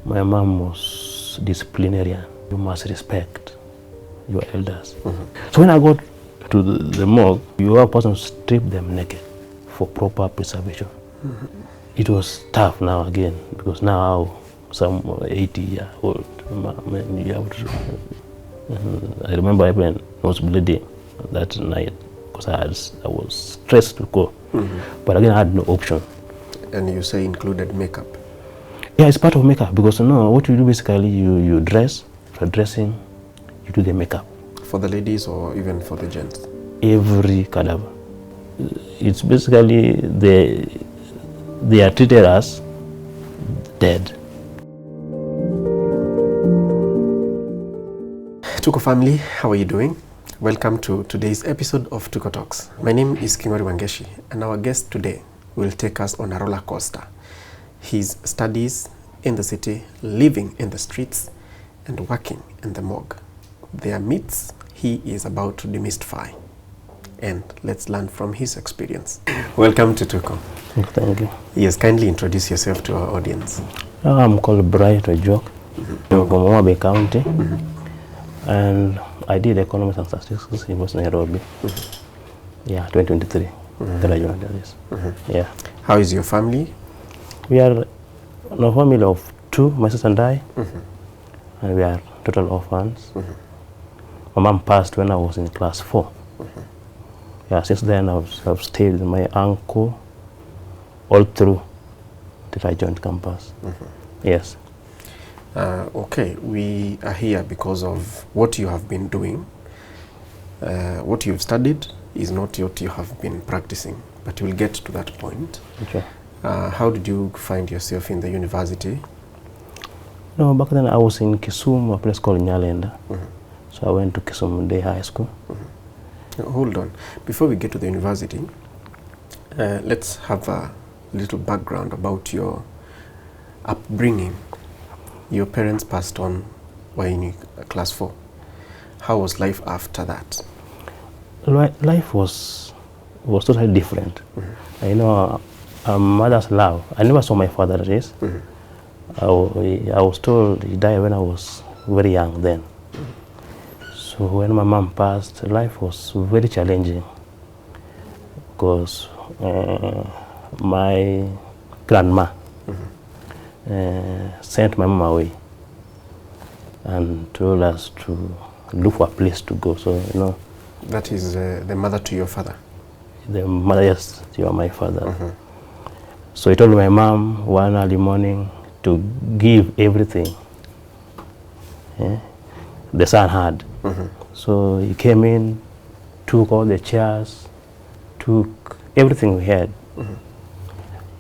My mom was disciplinarian. You must respect your elders. So when I got to the morgue, you have a person strip them naked for proper preservation. It was tough now again, because now some 80-year-old man, you have to, I remember even I was bleeding that night because I was stressed to go. But again, I had no option. And you say included makeup? Yeah, it's part of makeup, because what you do basically, you dress, for dressing, you do the makeup. For the ladies or even for the gents? Every cadaver. It's basically, they are treated as dead. Tuko family, how are you doing? Welcome to today's episode of Tuko Talks. My name is Kingori Wangeshi, and our guest today will take us on a roller coaster. His studies in the city, living in the streets, and working in the morgue. Their myths he is about to demystify. And let's learn from his experience. Welcome to Tuko. Thank you. Yes, kindly introduce yourself to our audience. I'm called Ojuok, from Morgue County, and I did economics and statistics in Nairobi. Yeah, 2023. That I joined this. Yeah. How is your family? We are a family of two, my sister and I, and we are total orphans. My mom passed when I was in class 4. Yeah, since then I've stayed with my uncle all through till I joined campus. Yes. Okay, we are here because of what you have been doing. What you've studied is not what you have been practicing, but we'll get to that point. Okay. How did you find yourself in the university? No, back then I was in Kisumu, a place called Nyalenda. So I went to Kisumu Day High School. Hold on. Before we get to the university, let's have a little background about your upbringing. Your parents passed on while in class 4. How was life after that? Life was totally different. I know a mother's love. I never saw my father, that is. I was told he died when I was very young then. So when my mom passed, life was very challenging, because my grandma sent my mom away and told us to look for a place to go. So, That is the mother to your father? The mother, yes, to my father. So he told my mom one early morning to give everything the son had. So he came in, took all the chairs, took everything we had.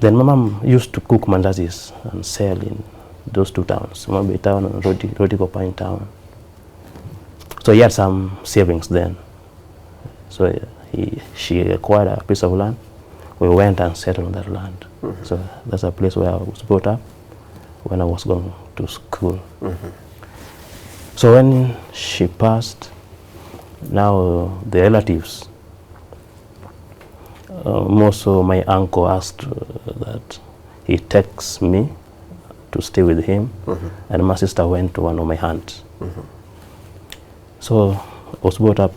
Then my mom used to cook mandazis and sell in those two towns, Mombe town and Roti Kopine town. So he had some savings then. So she acquired a piece of land. We went and settled on that land. So that's a place where I was brought up when I was going to school. So when she passed, now the relatives, more so my uncle asked that he takes me to stay with him, and my sister went to one of my aunts. So I was brought up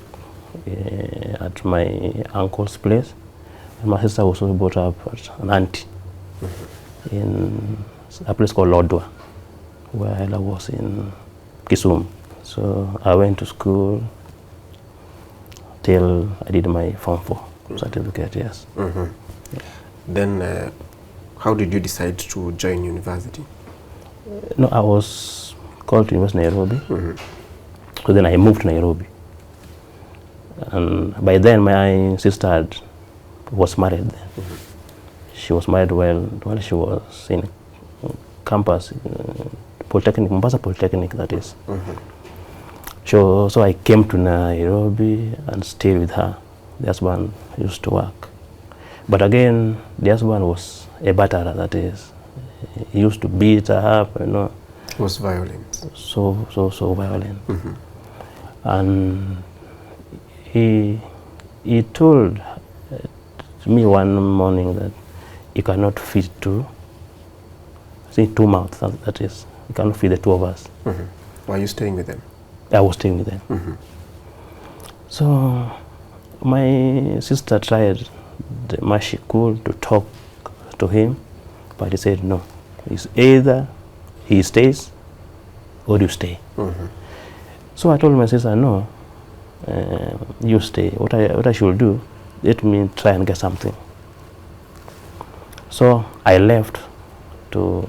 at my uncle's place, and my sister was also brought up at an auntie in a place called Lodwa, where I was in Kisumu. So I went to school till I did my Form 4 certificate, yes. Then how did you decide to join university? No, I was called to University of Nairobi. So then I moved to Nairobi. And by then my sister was married then. She was married while she was in campus, Polytechnic, Mombasa Polytechnic, that is. So I came to Nairobi and stayed with her. The husband used to work. But again, the husband was a batterer, that is. He used to beat her up, He was violent. So violent. And he told me one morning that he cannot feed two mouths, that is. We cannot feed the two of us. Were you staying with them? I was staying with them. So my sister tried the much she could to talk to him, but he said no. It's either he stays or you stay. So I told my sister, no, you stay. What I should do, let me try and get something. So I left to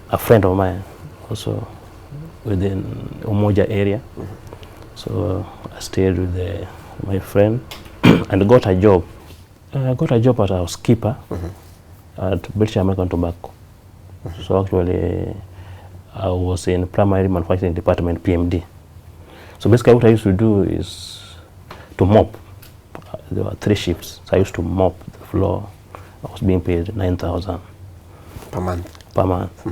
a friend of mine, also within Umoja area. So I stayed with my friend and got a job. I got a job as a housekeeper at British American Tobacco. So actually, I was in primary manufacturing department, PMD. So basically what I used to do is to mop. There were 3 shifts. So I used to mop the floor. I was being paid 9,000 Per month? Per month.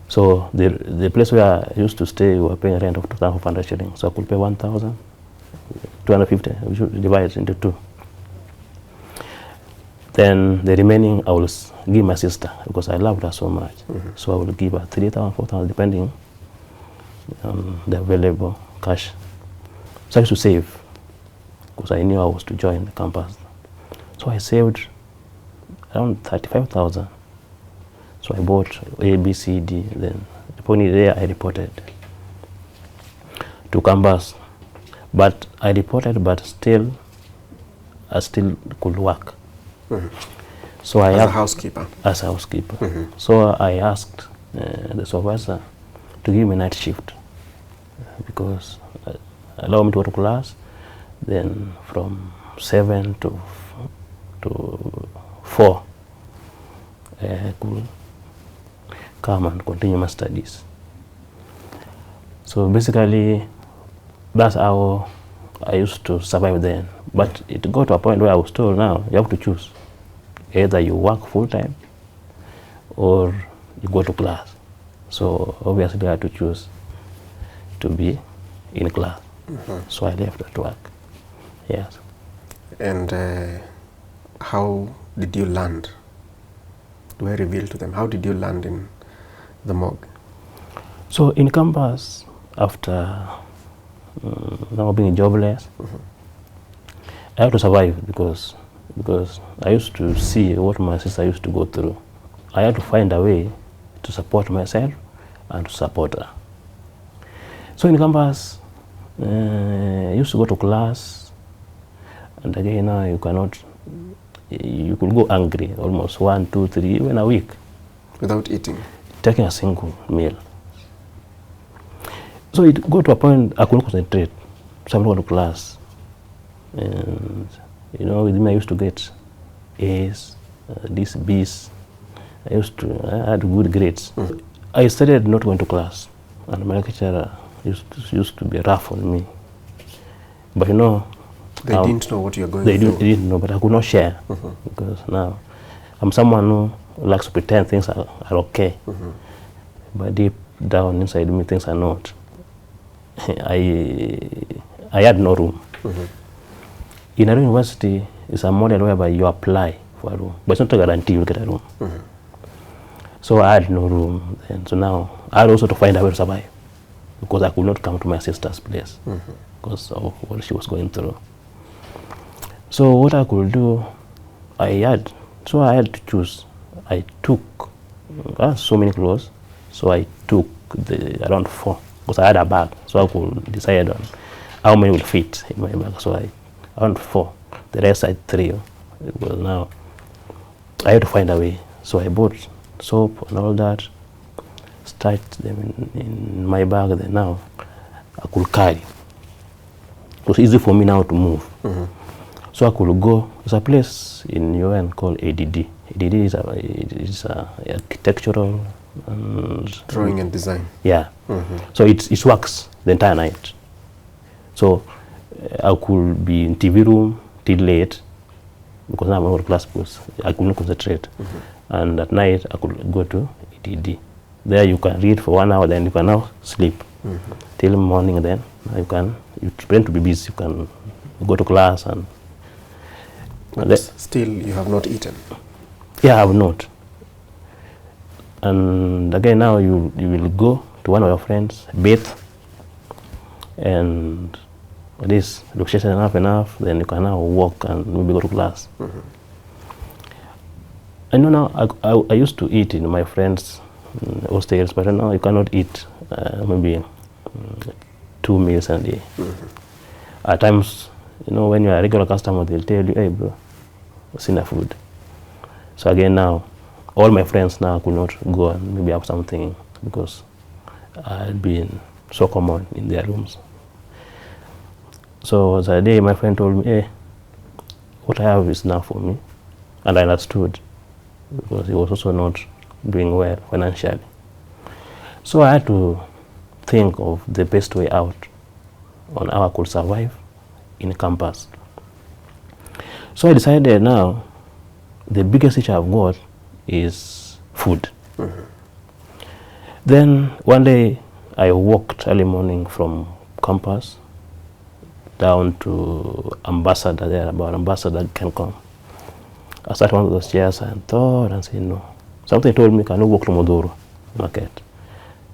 So the place where I used to stay, we were paying rent of 2,500 shillings. So I could pay 1,250. We should divide it into 2. Then the remaining I will give my sister because I loved her so much. So I will give her 3,000, 4,000 depending on the available cash. So I used to save because I knew I was to join the campus. So I saved around 35,000. So I bought A, B, C, D. Then upon there I reported to campus. But I reported, but I still could work. So I as a housekeeper? As a housekeeper. So I asked the supervisor to give me night shift because allow me to go to class, then from 7 to 4 I could come and continue my studies. So basically that's how I used to survive then. But it got to a point where I was told, now you have to choose. Either you work full-time or you go to class. So obviously I had to choose to be in class. So I left at work. Yes. And how did you land? Do I reveal to them? How did you land in the morgue? So in campus, after now being jobless, I had to survive because I used to see what my sister used to go through. I had to find a way to support myself and to support her. So in campus, I used to go to class, and again now you could go hungry almost 1, 2, 3, even a week. Without eating? Taking a single meal. So it got to a point I couldn't concentrate. So I went to class. And with me I used to get A's, these B's. I had good grades. I started not going to class, and my lecturer used to be rough on me. But they didn't know what you're going through. They didn't know, but I could not share because now I'm someone who likes to pretend things are okay, but deep down inside me things are not. I had no room. In a university, it's a model whereby you apply for a room, but it's not a guarantee you'll get a room. So I had no room, and so now I had also to find a way to survive because I could not come to my sister's place because of what she was going through. So what I could do, I had to choose. I took so many clothes, so I took around 4 because I had a bag, so I could decide on how many will fit in my bag. So I around 4, the rest I 3. Because now I had to find a way. So I bought soap and all that, started them in my bag. Then now I could carry. It was easy for me now to move. So I could go. There's a place in UN called ADD. ADD is a architectural and drawing and design. Yeah. So it works the entire night. So I could be in TV room till late because now I'm out of class because I could not concentrate. And at night I could go to ETD. There you can read for 1 hour, then you can now sleep till morning. Then you pretend to be busy. You can go to class and. But still, you have not eaten. Yeah, I have not. And again, now you will go to one of your friends, bathe, and at least relaxation enough, then you can now walk and maybe go to class. I know now I used to eat in my friends' hostels, but now you cannot eat maybe 2 meals a day. At times, you know, when you're a regular customer, they'll tell you, hey bro, what's enough food? So again now, all my friends now could not go and maybe have something because I had been so common in their rooms. So the day my friend told me, hey, what I have is enough for me. And I understood because he was also not doing well financially. So I had to think of the best way out on how I could survive in campus. So I decided now the biggest issue I've got is food. Then one day I walked early morning from campus down to Ambassador, there about Ambassador can come. I sat one of those chairs and thought and said no. Something told me, can you walk to Muduru market?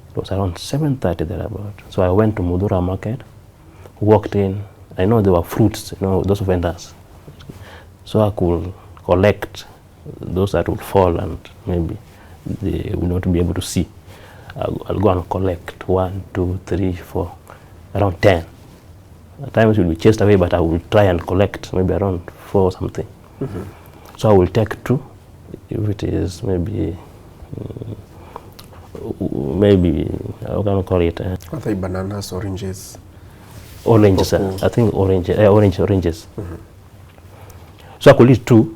It was around 7:30 thereabout. So I went to Muduru market, walked in. I know there were fruits, you know, those vendors. So I could collect those that would fall and maybe they will not be able to see. I'll go and collect 1, 2, 3, 4, around 10. At times it will be chased away, but I will try and collect maybe around 4 or something. So I will take 2, if it is maybe, how can I call it? Are they bananas, oranges? Oranges, I think oranges. So I could eat 2,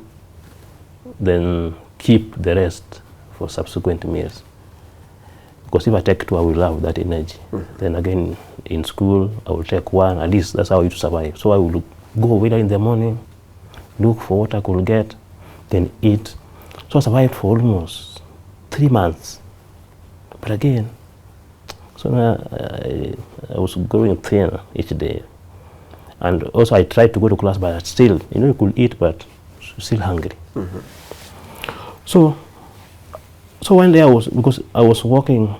then keep the rest for subsequent meals. Because if I take 2, I will have that energy. Then again, in school, I will take 1, at least that's how I used to survive. So I will go whether in the morning, look for what I could get, then eat. So I survived for almost 3 months. But again, so now I was growing thin each day. And also I tried to go to class, but still, you know, you could eat, but still hungry. So one day because I was walking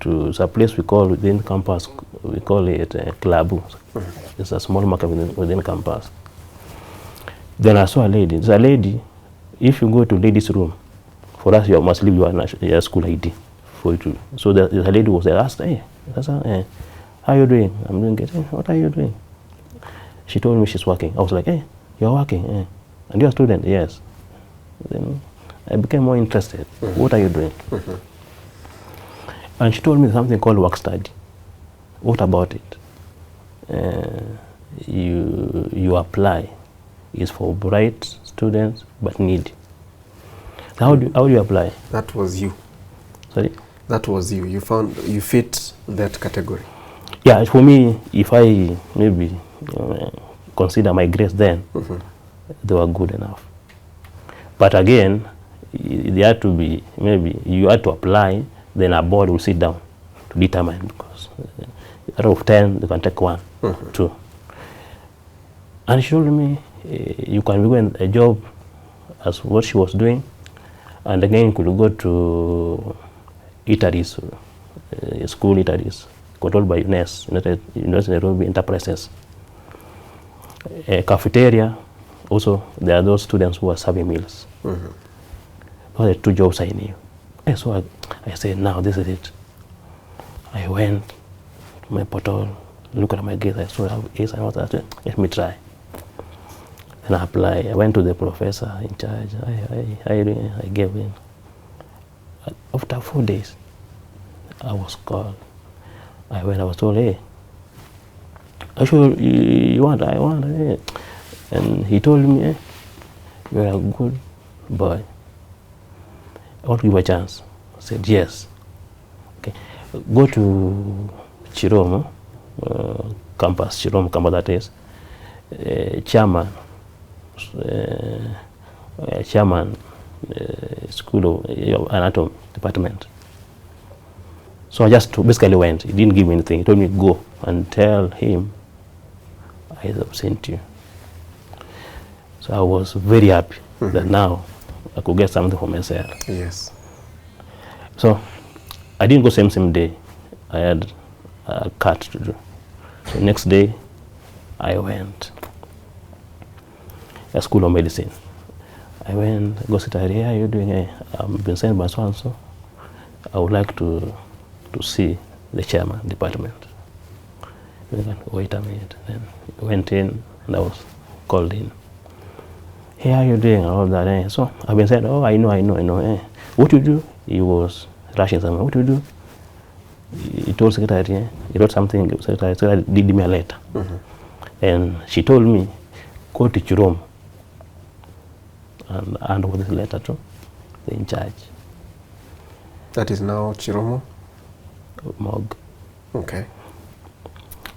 to a place we call within campus, we call it Klabu. It's a small market within campus. Then I saw a lady. There's a lady, if you go to ladies' room, for us you must leave your school ID for you to. So the lady was there, asked, hey, how are you doing? I'm doing good. Hey, what are you doing? She told me she's working. I was like, hey, you're working? And you're a student? Yes. Then I became more interested. What are you doing? And she told me something called work study. What about it? You apply. It's for bright students but needy. How do you apply? That was you. Sorry? That was you. You found you fit that category. Yeah, for me, if I maybe consider my grades then, they were good enough. But again, they had to be, maybe you had to apply, then a board will sit down to determine, because out of 10, they can take 1, 2. And she told me, you can be doing a job as what she was doing, and again, you could go to eateries, school eateries, controlled by UNES, University Nairobi Enterprises. Cafeteria, also, there are those students who are serving meals. Those are the 2 jobs I knew. And so I said, now this is it. I went to my portal, look at my grades, I saw I have A's, and I said, let me try. And I applied. I went to the professor in charge. I gave in. After 4 days, I was called. I was told, hey, you want? I want. Hey. And he told me, hey, you're a good boy. I want to give you a chance. I said, yes. Okay. Go to Chiromo, campus, that is. Chairman, School of Anatomy Department. So I just basically went. He didn't give me anything. He told me, go and tell him I have sent you. So I was very happy that now I could get something for myself. Yes. So I didn't go same day. I had a cut to do. So next day, I went to School of Medicine. I went, go sit here, how are you doing? I've been sent by so and so. I would like to see the chairman department. Wait a minute. Then went in and I was called in. Hey, how are you doing? All that. So I've been said, oh, I know. What you do? He was rushing somewhere. What you do? He told secretary, he wrote something, secretary did me a letter. And she told me, go to Chirom and hand over this letter to the in charge. That is now Chiromo? Morgue. Okay.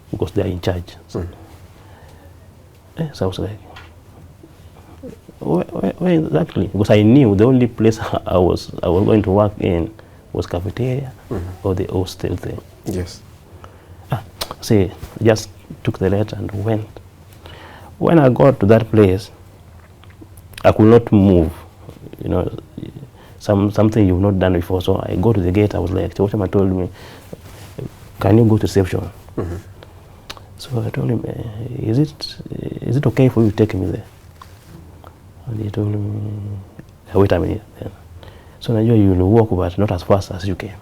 Because they are in charge. So I was like, where exactly? Because I knew the only place I was going to work in was cafeteria or the hostel thing. Yes. See, just took the letter and went. When I got to that place, I could not move. You know, something you've not done before. So I go to the gate. I was like, Chama told me, can you go to reception? So I told him, is it okay for you to take me there? And he told me, wait a minute. Then. So I knew you will walk, but not as fast as you came.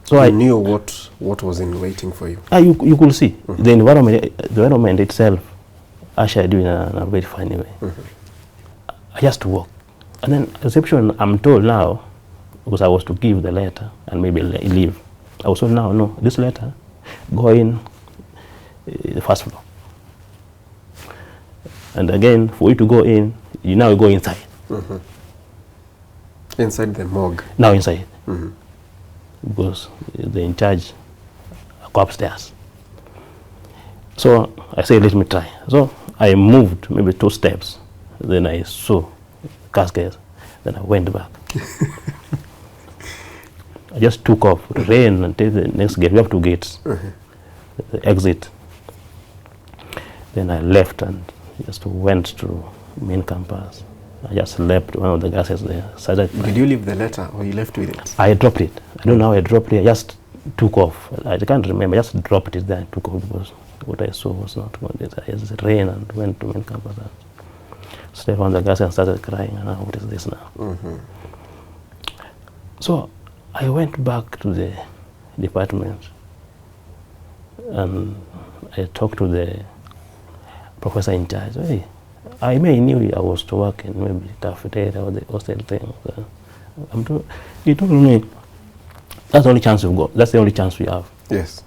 So I knew what was in waiting for you. You could see the environment itself ushered you in a very funny way. I just walked. And then reception, I'm told now, because I was to give the letter and maybe leave. I was told now, no, this letter, go in the first floor. And again, for you to go in, you now go inside. Inside the morgue? Now inside. Because the in charge go upstairs. So I said, let me try. So I moved maybe 2 steps. Then I saw caskets. Then I went back. I just took off, ran and take the next gate. We have 2 gates. The exit. Then I left and just went to main campus. I just left one of the gases there. Did you leave the letter or you left with it? I dropped it. I don't know how I dropped it. I just took off. I can't remember. I just dropped it there and took off because what I saw was not good. I just ran and went to main campus and stepped on the gas and started crying. And what is this now? So I went back to the department and I talked to the professor in charge. Hey, I knew I was to work in maybe cafeteria or the hostel thing. He told me, that's the only chance you've got. That's the only chance we have. Yes.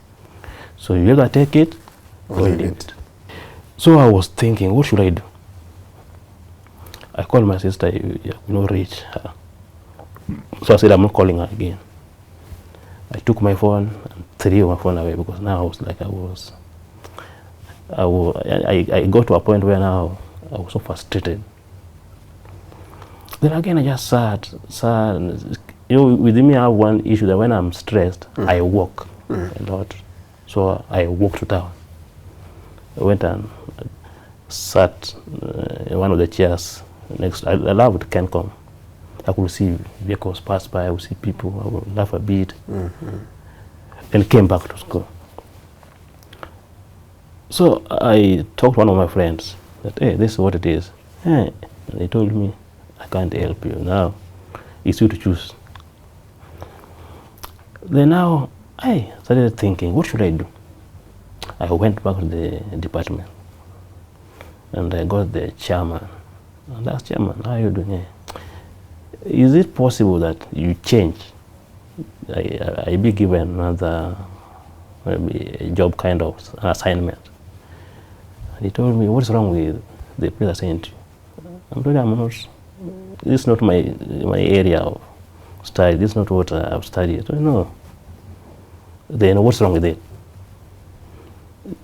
So you either take it or leave it. So I was thinking, what should I do? I called my sister, you know, reach her. So I said, I'm not calling her again. I took my phone and threw my phone away because now I was like, I got to a point where now I was so frustrated. Then again, I just sat. You know, with me, I have one issue that when I'm stressed, I walk a lot. So I walked to town. I went and sat in one of the chairs next. I loved Kencom. I could see vehicles pass by. I would see people. I would laugh a bit, and came back to school. So I talked to one of my friends that, hey, this is what it is. And they told me, I can't help you now. It's you to choose. Then now I started thinking, what should I do? I went back to the department and I got the chairman. And asked, chairman, how are you doing? Is it possible that you change? I be given another maybe a job kind of assignment. And he told me, what's wrong with the place I sent you? I'm told I'm not, this is not my area of study. This is not what I've studied. So, no. Then what's wrong with it?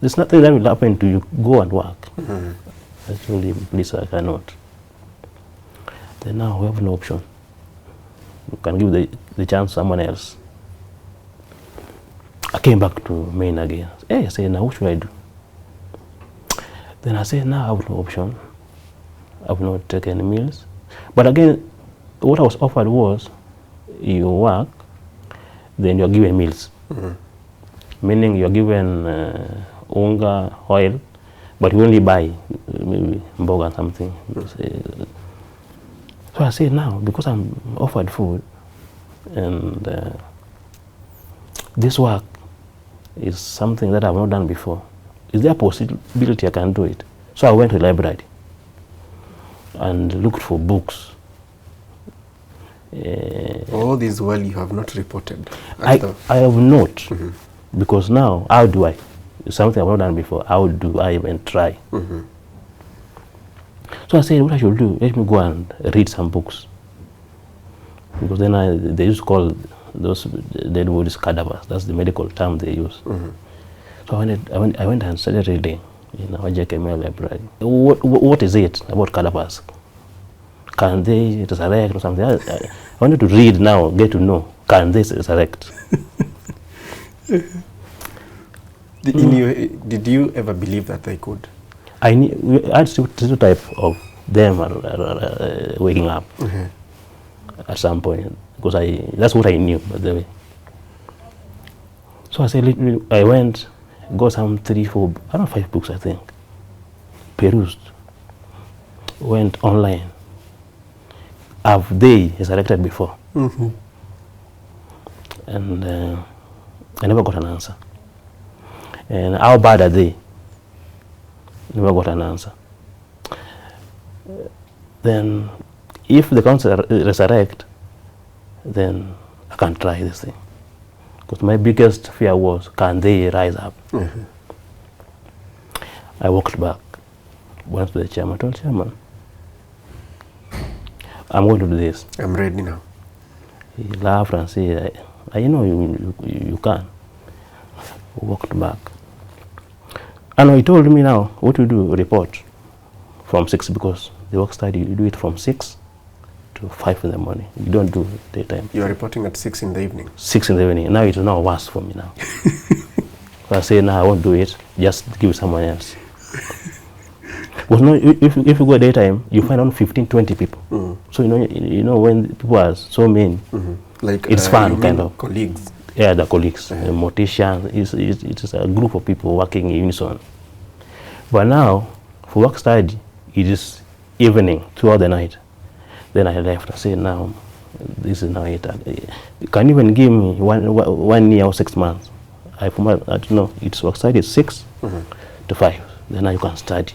There's nothing that will happen to you. Go and work. I told him, please, I cannot. Then now we have no option. You can give the chance to someone else. I came back to main again. Hey, I said, now what should I do? Then I said, now I have no option. I will not take any meals. But again, what I was offered was you work, then you're given meals. Meaning you're given unga, oil, but you only buy maybe mboga or something. So I said, now, because I'm offered food, and this work is something that I've not done before, is there a possibility I can do it? So I went to the library and looked for books. All this while you have not reported? I have not, because now, how do I? It's something I've not done before. How do I even try? So I said, what I should do, let me go and read some books. Because then they used to call those dead bodies cadavers. That's the medical term they use. So I went and started reading in our JKML library. What is it about cadavers? Can they resurrect or something? I wanted to read now, get to know, can they resurrect? Did you ever believe that they could? I had two type of them waking up at some point, because that's what I knew, by the way. So I said, I went, got some 3, 4, I don't know, 5 books, I think, perused, went online. Have they resurrected before? And I never got an answer. And how bad are they? Never got an answer. Then, if they can't resurrect, then I can try this thing. Because my biggest fear was, can they rise up? I walked back, went to the chairman, told chairman, I'm going to do this. I'm ready now. He laughed and said, I know you can. Walked back. And he told me now, what you do, report from 6, because the work study, you do it from 6 to 5 in the morning. You don't do daytime. You are reporting at 6 in the evening? 6 in the evening. Now it's now worse for me now. So I say, no, I won't do it. Just give someone else. But no, if you go daytime, you find only 15, 20 people. So you know when people are so many, like it's fun, kind of. Colleagues. Yeah, the colleagues, morticians. It's a group of people working in unison. But now, for work study, it is evening throughout the night. Then I left. I said, now, this is now it. You can even give me 1 year or 6 months. I don't know. It's work study 6 to 5. Then now you can study.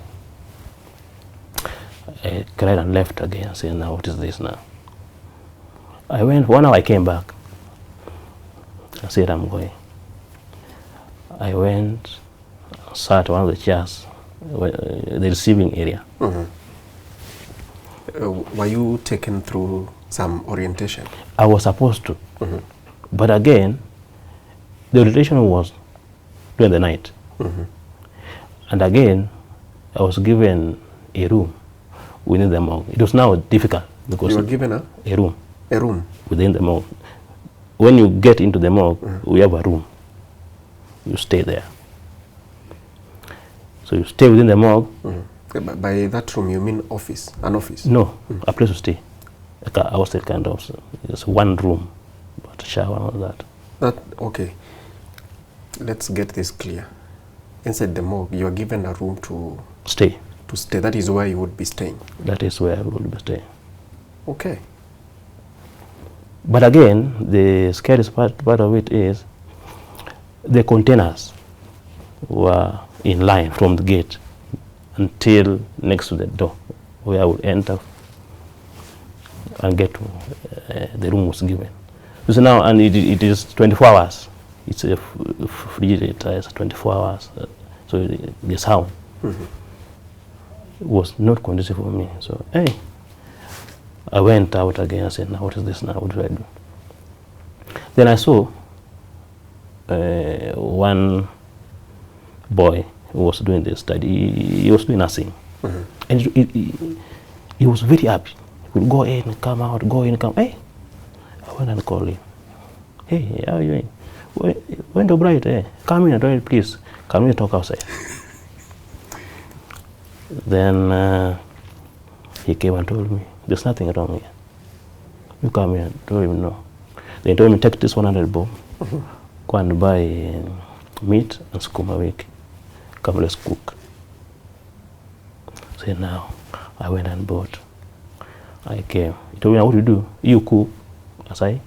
I cried and left again, saying, now what is this now? I went, 1 hour I came back. I said, I'm going. I went, sat one of the chairs, the receiving area. Were you taken through some orientation? I was supposed to. But again, the orientation was during the night. And again, I was given a room within the morgue. It was now difficult because you were given a room. A room within the morgue. When you get into the morgue, we have a room. You stay there. So you stay within the morgue. By that room, you mean office? An office? No, a place to stay. Like a hostel kind of. So it's one room, but a shower and all that. Okay. Let's get this clear. Inside the morgue, you are given a room to stay. To stay. That is where you would be staying. That is where I would be staying. Okay. But again, the scariest part of it is the containers were in line from the gate until next to the door, where I would enter and get to the room was given. So now, and it is 24 hours. It's a refrigerator, it's 24 hours. So the sound was not conducive for me. So, hey. I went out again and said, now what is this now? What do I do? Then I saw one boy who was doing this study. He was doing nursing. And he was very happy. He would go in, come out, go in, come. Hey, I went and called him. Hey, how are you doing? Went Bright, hey, come in, toilet, please. Come in, talk outside. Then he came and told me, there's nothing wrong here. You come here, told him no. They told me, take this 100 bob, go and buy meat and skuma wiki. Come, let's cook. So now, I went and bought. I came. He told me, what to do? You cook, as I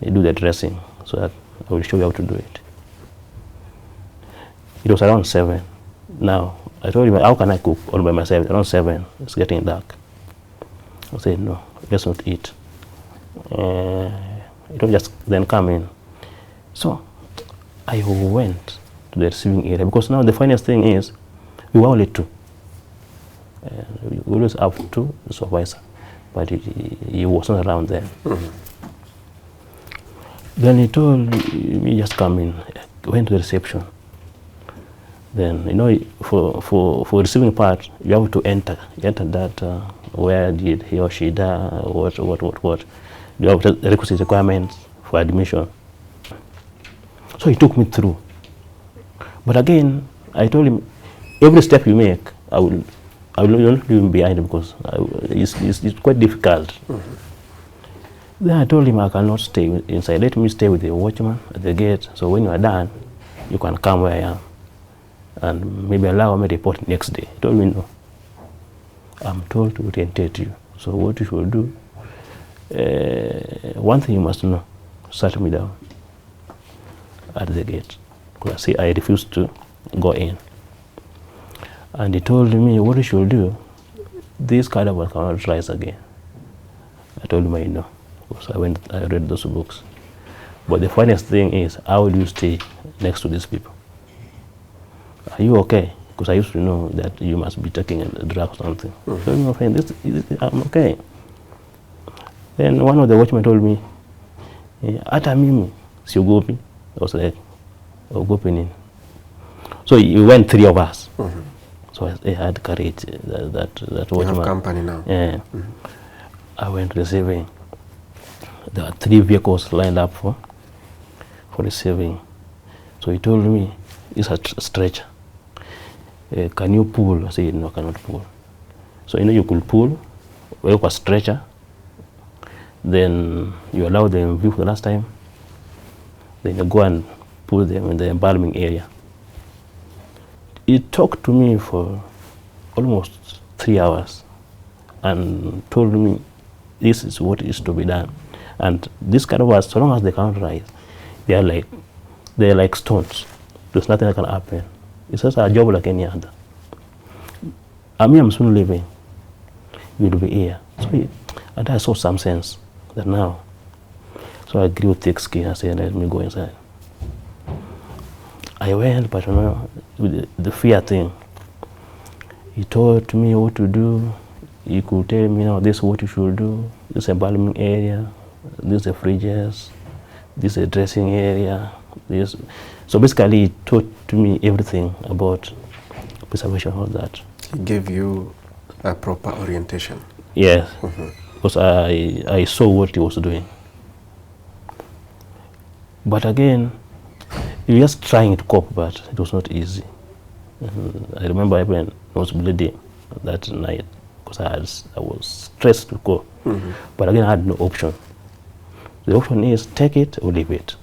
do the dressing, so that I will show you how to do it. It was around 7. Now, I told him, how can I cook all by myself? Around 7, it's getting dark. I said, no, let's not eat. You don't just then come in. So I went to the receiving area, because now the funniest thing is, we were only 2. We always have 2 supervisor, but he wasn't around then. Then he told me, just come in. Went to the reception. Then, you know, for receiving part, you have to enter that, where did he or she die, what. You have the requisite requirements for admission. So he took me through. But again, I told him, every step you make, I will not leave him behind, because it's quite difficult. Then I told him, I cannot stay inside. Let me stay with the watchman at the gate. So when you are done, you can come where I am, and maybe allow me to report next day. He told me, no. I'm told to orientate you. So what you should do, one thing you must know, sat me down at the gate, because I refused to go in. And he told me, what you should do, this cadaver cannot rise again. I told him I know, because I read those books. But the funniest thing is, how do you stay next to these people? Are you okay? Because I used to know that you must be taking a drug or something. So my friend, I'm okay. Then one of the watchmen told me, "Ata mimi siogopi." I was like, "Ogopi nini?" So we went 3 of us. So I had courage. That watchman. You have company now. Yeah. I went receiving. There were 3 vehicles lined up for receiving. So he told me, "It's a stretcher. Can you pull?" I said, "No, I cannot pull." So you could pull, work a stretcher, then you allow them view for the last time, then you go and pull them in the embalming area. He talked to me for almost 3 hours and told me this is what is to be done. And this kind of words, so long as they can't rise, they are like stones. There's nothing that can happen. It's just a job like any other. I'm soon leaving. You'll be here. And I saw some sense that now. So I grew thick skin. I said, let me go inside. I went, but with the fear thing. He told me what to do. He could tell me, now, this is what you should do. This is a embalming area. This is the fridges. This is a dressing area. This. So basically, he taught to me everything about preservation, all that. He gave you a proper orientation. Yes, because I saw what he was doing. But again, he was just trying to cope, but it was not easy. I remember even I was bleeding that night because I was stressed to go. But again, I had no option. The option is take it or leave it.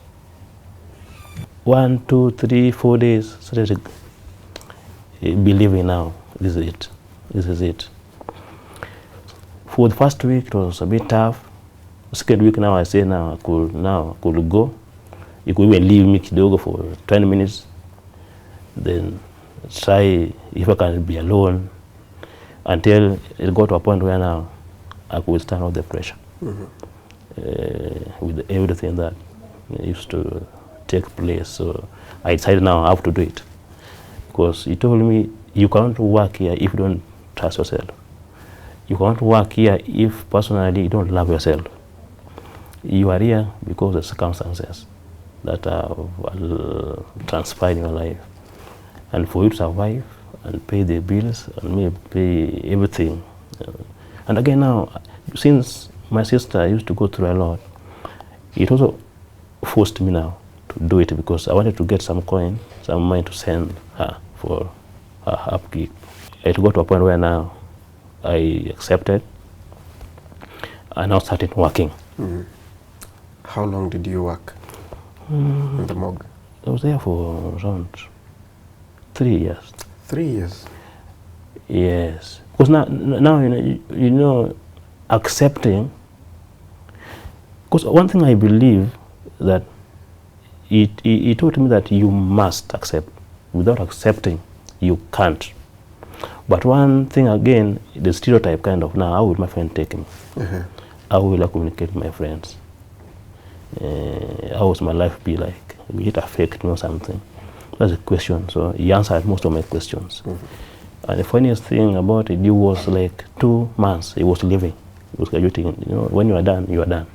1, 2, 3, 4 days, started believing now, this is it. This is it. For the first week, it was a bit tough. Second week now, I say I could go. You could even leave me kidogo for 20 minutes. Then try if I can be alone until it got to a point where now I could stand out the pressure with everything that used to take place. So I decided now I have to do it, because he told me you can't work here if you don't trust yourself. You can't work here if personally you don't love yourself. You are here because of the circumstances that have transpired in your life, and for you to survive and pay the bills and maybe pay everything. And again now, since my sister used to go through a lot, it also forced me now to do it, because I wanted to get some coin, some money to send her for her upkeep. It got to a point where now I accepted and now started working. How long did you work in the morgue? I was there for around 3 years. 3 years? Yes. Because now you know, accepting, because one thing I believe that he taught me that you must accept. Without accepting, you can't. But one thing again, the stereotype kind of, now how will my friend take me? How will I communicate with my friends? How will my life be like? Will it affect me or something? That's a question. So he answered most of my questions. And the funniest thing about it, it was like 2 months he was leaving. He was graduating. You know, when you are done, you are done.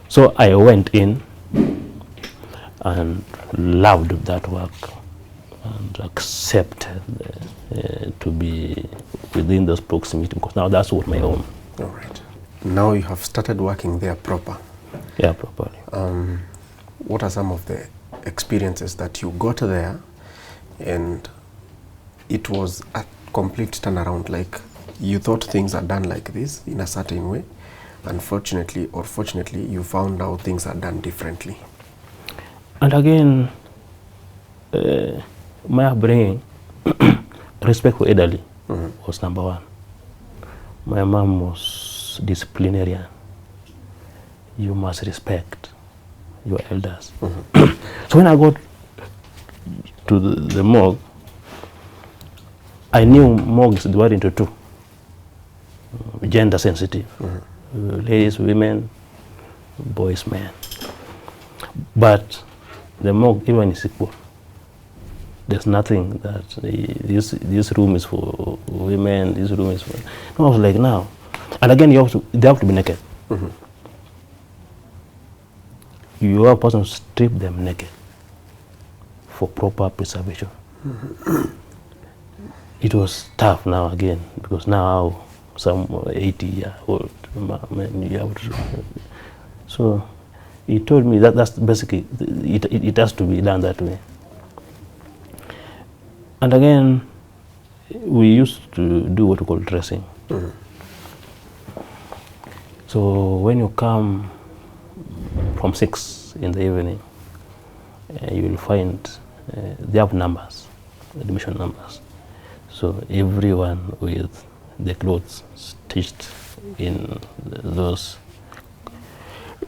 So I went in and loved that work and accepted to be within those proximity, because now that's what my home. All right. Now you have started working there proper. Yeah, properly. What are some of the experiences that you got there and it was a complete turnaround? Like, you thought things are done like this in a certain way. Unfortunately or fortunately, you found out things are done differently. And again, my upbringing, respect for elderly was number one. My mom was disciplinarian. You must respect your elders. So when I got to the morgue, I knew morgue is divided into 2. Gender sensitive. Ladies, women, boys, men. But the morgue even is equal. There's nothing that this room is for women, this room is for... No, I was like, now. And again, they have to be naked. You have a person strip them naked for proper preservation. It was tough now again, because now some 80-year-old men, you have to... So he told me that's basically, it has to be done that way. And again, we used to do what we call dressing. So when you come from 6 in the evening, you will find they have numbers, admission numbers. So everyone with the clothes stitched in those,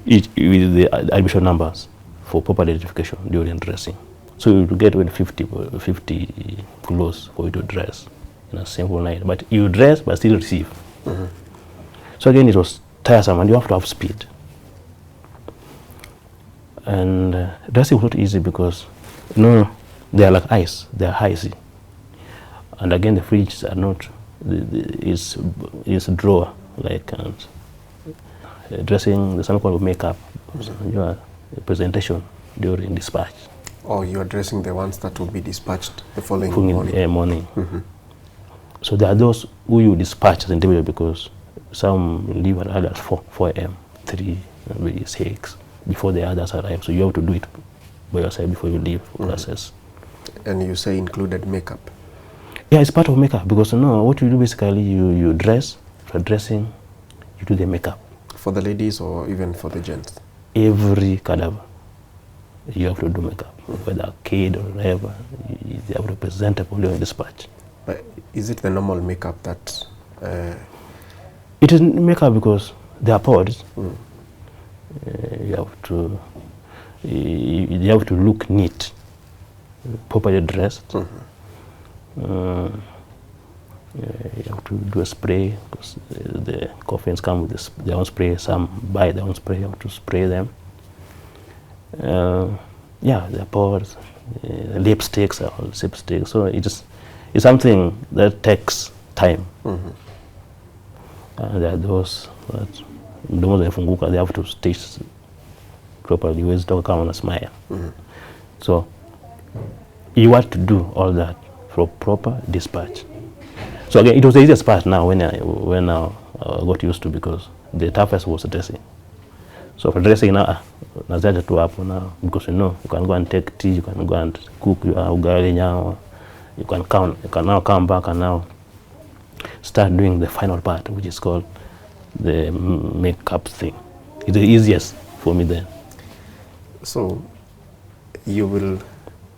with the admission numbers for proper identification during dressing. So you get 50 clothes for you to dress in a simple night. But you dress but still receive. So again, it was tiresome and you have to have speed. And dressing was not easy because, they are like ice, they are icy. And again, the fridges are not, is a drawer, like dressing, there's something called makeup, your presentation during dispatch. Or you are dressing the ones that will be dispatched the following morning. So there are those who you dispatch as individual, because some leave as early as 4 a.m., 3, maybe 6, before the others arrive. So you have to do it by yourself before you leave for classes. And you say included makeup? Yeah, it's part of makeup, because what you do basically, you dress, for dressing, you do the makeup. For the ladies or even for the gents? Every cadaver, you have to do makeup. Whether a kid or whatever, they have to present in dispatch. But is it the normal makeup that... It is makeup because they are pods. You have to look neat, properly dressed. You have to do a spray, because the coffins come with their own spray. Some buy their own spray, you have to spray them. Yeah, the pods, lipsticks, or lipsticks. So it's something that takes time. And there are those that they have to stitch properly. You always don't come on a smile. So you want to do all that for proper dispatch. So again, it was the easiest part now when I got used to, because the toughest was dressing. So for dressing now, nazaja tu hapo now, because you can go and take tea, you can go and cook your ugali nyama, you can now come back and now start doing the final part, which is called the makeup thing. It's the easiest for me then. So you will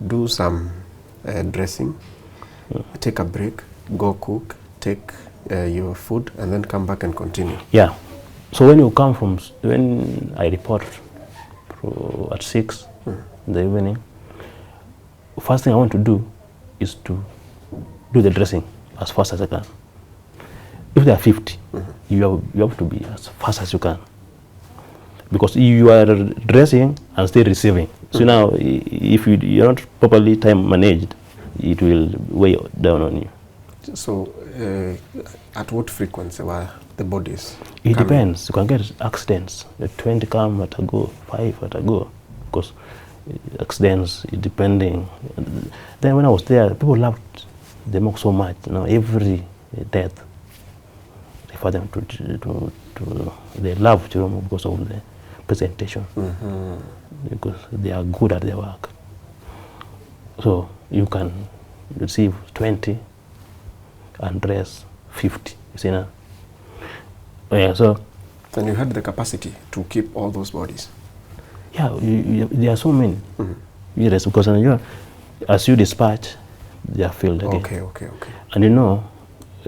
do some dressing, take a break, go cook, take your food, and then come back and continue. Yeah. So when you come when I report at 6 in the evening, first thing I want to do is to do the dressing as fast as I can. If there are 50, you have to be as fast as you can. Because you are dressing and still receiving. So now, if you're not properly time managed, it will weigh down on you. So, at what frequency were the bodies It coming? depends. You can get accidents. 20 come at a go, 5 at a go. Because accidents, depending. Then when I was there, people loved the morgue so much. Every death, for them they love Chiromo because of the presentation, because they are good at their work. So you can receive 20 and dress 50. You see now? Yeah. So. And you had the capacity to keep all those bodies. Yeah, there are so many. Yes, because as you dispatch, they are filled again. Okay. And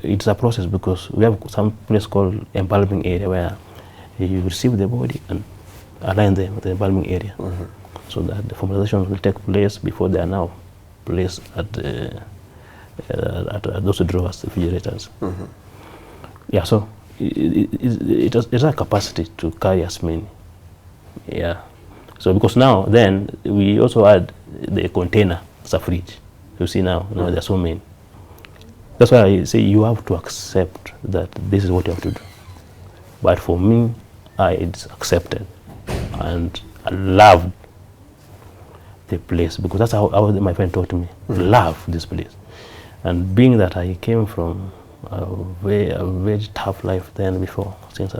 it's a process, because we have some place called embalming area where you receive the body and align them with the embalming area, so that the formalization will take place before they are now placed at those drawers, refrigerators. Yeah, so it's a capacity to carry as many. Yeah. So because now then we also add the container as a fridge. You see now there are so many. That's why I say you have to accept that this is what you have to do. But for me, it's accepted, and I loved the place, because that's how my friend taught me. Love this place. And being that I came from a very tough life then before, since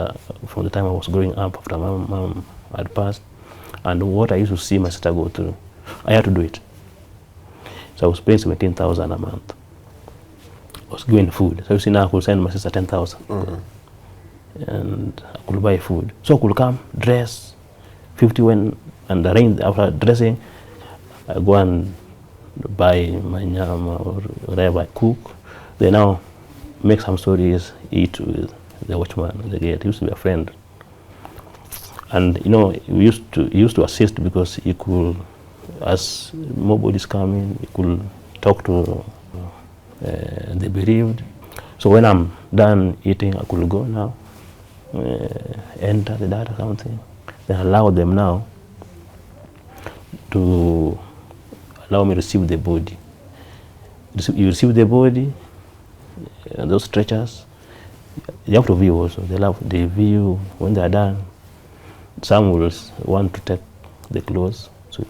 from the time I was growing up after my mom had passed, and what I used to see my sister go through, I had to do it. So I was paying 17,000 a month. I was giving food. So you see now I could send my sister 10,000. And I could buy food. So I could come, dress 50 and arrange. After dressing, I go and buy my nyama or whatever I cook. They now make some stories, eat with the watchman, the gate. He used to be a friend. And we used to assist, because he could, as more bodies come in, he could talk to the bereaved. So when I'm done eating, I could go now, enter the data something, then allow them now to allow me to receive the body. You receive the body, those stretchers, you have to view also. They view when they are done. Some will want to take the clothes, so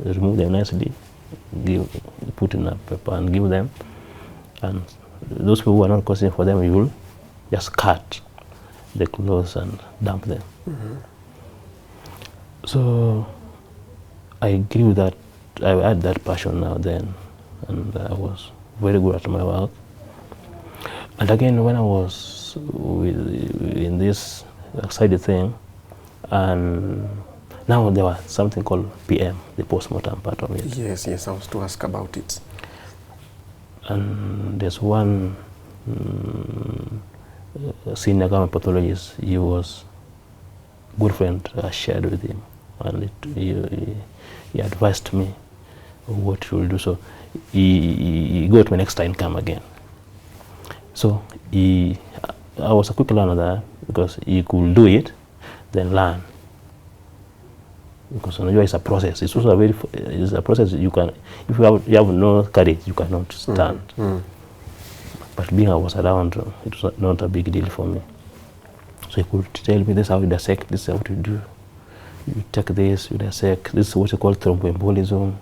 remove them nicely, put in a paper and give them. And those people who are not costing for them, you will just cut the clothes and dump them. So I grew that, I had that passion now then, and I was very good at my work. And again, when I was in this exciting thing, and now there was something called PM, the post-mortem part of it. Yes, I was to ask about it. And there's one senior government pathologist. He was a good friend. I shared with him, and he advised me what he will do. So he got me next time come again. So I was a quick learner there, because he could do it, then learn. Because it's a process. It's also it's a process you can, if you have no courage, you cannot stand. But being I was around, it was not a big deal for me. So he could tell me, this is how you dissect, this is how you do. You take this, you dissect. This is what you call thromboembolism,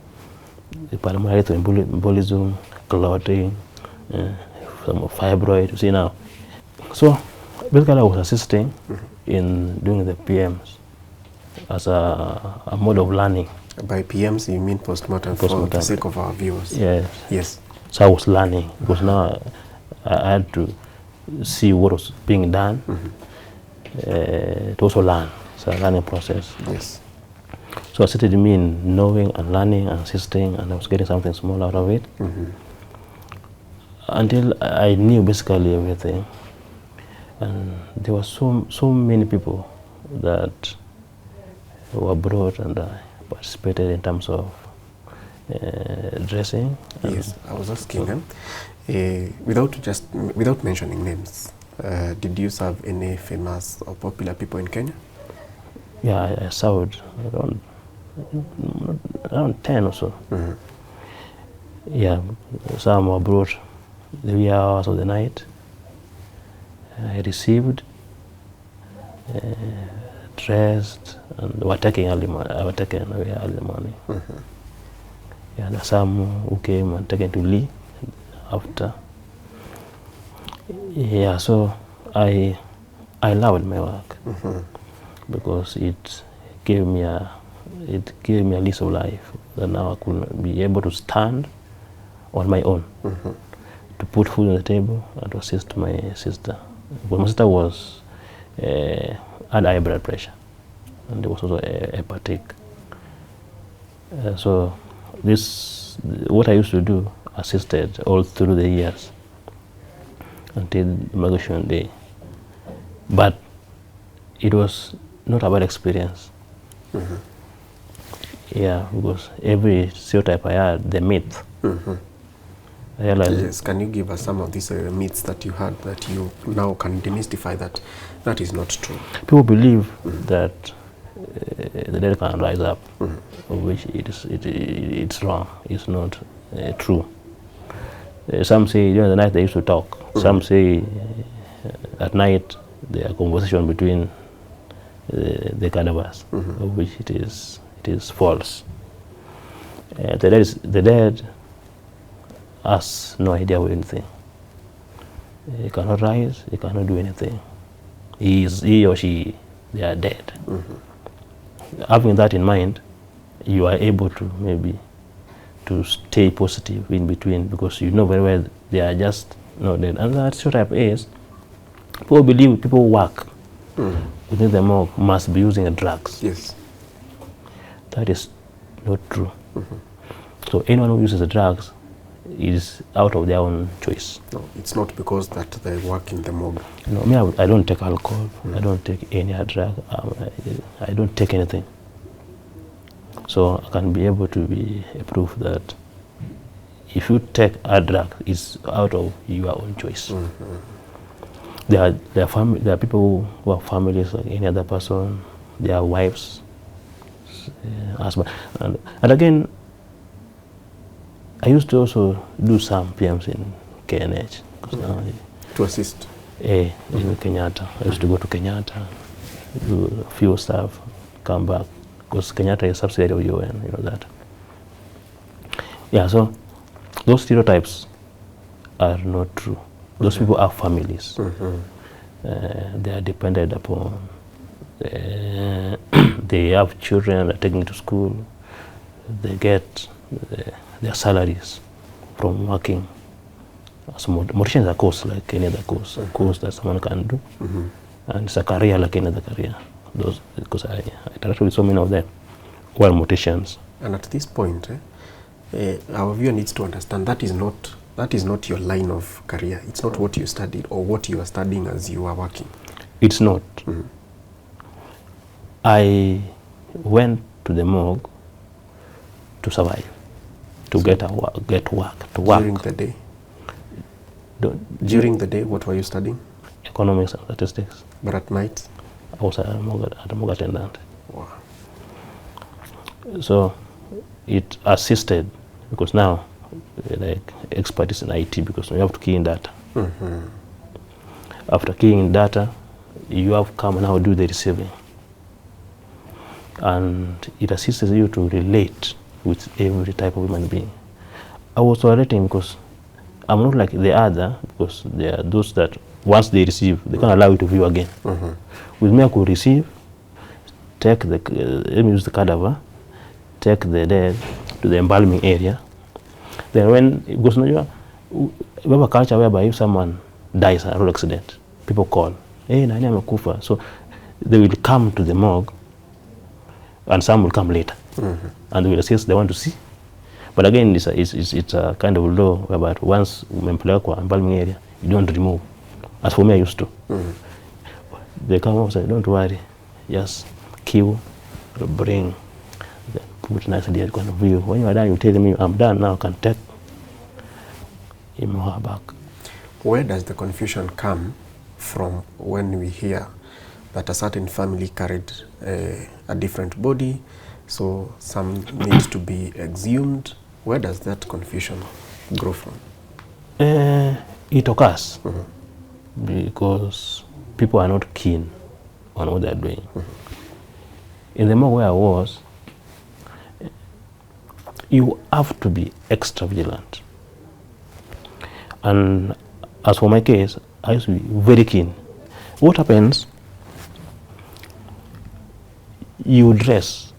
the pulmonary thromboembolism, clotting, some fibroid, you see now. So basically I was assisting in doing the PMs as a mode of learning. By PMs you mean post-mortem, for the sake of our viewers? Yes. So I was learning, because now I had to see what was being done, to also learn. it's a learning process. Yes. So I started me in knowing and learning and assisting, and I was getting something small out of it. Until I knew basically everything. And there were so many people that were brought and participated in terms of dressing. Yes, I was asking without mentioning names, did you serve any famous or popular people in Kenya? Yeah, I served around 10 or so. Yeah, some were brought the wee hours of the night. I received, dressed, and were taken away early morning. Yeah, there are some who came and taken to Lee after. Yeah, so I loved my work because it gave me a lease of life that now I could be able to stand on my own, to put food on the table and to assist my sister. But my sister had high blood pressure, and there was also a hepatic. So what I used to do, assisted all through the years until immigration day. But it was not a bad experience. Yeah, because every stereotype I had, the myth. I realized. Yes, can you give us some of these myths that you had that you now can demystify that is not true? People believe that the dead can rise up, which it's wrong. It's not true. Some say during the night they used to talk. Some say at night there are conversation between the cadavers, of which it is false. The dead has no idea of anything. He cannot rise. He cannot do anything. He or she, they are dead. Having that in mind, you are able to maybe to stay positive in between, because you know very well they are just not dead. And that stereotype is, people believe people who work within the morgue must be using drugs. Yes. That is not true. So anyone who uses the drugs is out of their own choice. No, it's not because that they work in the morgue. No, me, I don't take alcohol. I don't take any drug. I don't take anything. So I can be able to be a proof that if you take a drug, it's out of your own choice. There are people who have families like any other person. They have wives, husband, and again, I used to also do some PMs in KNH. To assist? In Kenyatta. I used to go to Kenyatta, do a few stuff, come back, because Kenyatta is a subsidiary of UN, you know that. Yeah, so those stereotypes are not true. Those people have families. They are dependent upon, they have children that are taken to school, they get their salaries from working as mortician is a course like any other course, a course that someone can do, and it's a career like any other career. Those, because I interact with so many of them, well, morticians. And at this point, our viewer needs to understand that is not your line of career. It's not what you studied or what you are studying as you are working. It's not. I went to the morgue to survive, to get work, to work. During the day? During the day, what were you studying? Economics and statistics. But at night? I was a morgue attendant. Wow. So it assisted, because now, like, expertise in IT, because you have to key in data. After keying in data, you have to come and now do the receiving. And it assists you to relate with every type of human being. I was tolerating because I'm not like the other, because there are those that once they receive, they can't allow you to view again. With me, I could receive, take the, let me use the cadaver, take the dead to the embalming area. Then when, because we have a culture whereby if someone dies in a road accident, people call, hey, nani amekufa. So they will come to the morgue, and some will come later, and they will assess they want to see. But again, it's a kind of law whereby once umempeleka kwa embalming area, you don't remove. As for me, I used to. They come up and say, don't worry, just kill, bring, then put nicely at one view. When you are done, you tell me, I'm done now, I can take him or her back. Where does the confusion come from when we hear that a certain family carried a different body, so some needs to be exhumed? Where does that confusion grow from? It occurs because people are not keen on what they're doing. In the morgue where I was, you have to be extra vigilant. And as for my case, I used to be very keen. What happens? You dress.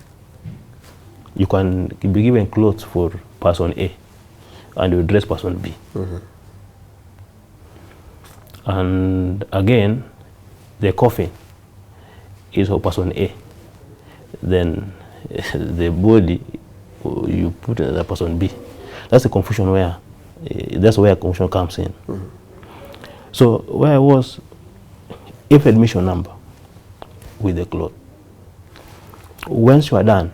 You can be given clothes for person A, and you dress person B. And again, the coffin is for person A. Then the body you put in the person B. That's the confusion where confusion comes in. So where I was, if admission number with the cloth, once you are done,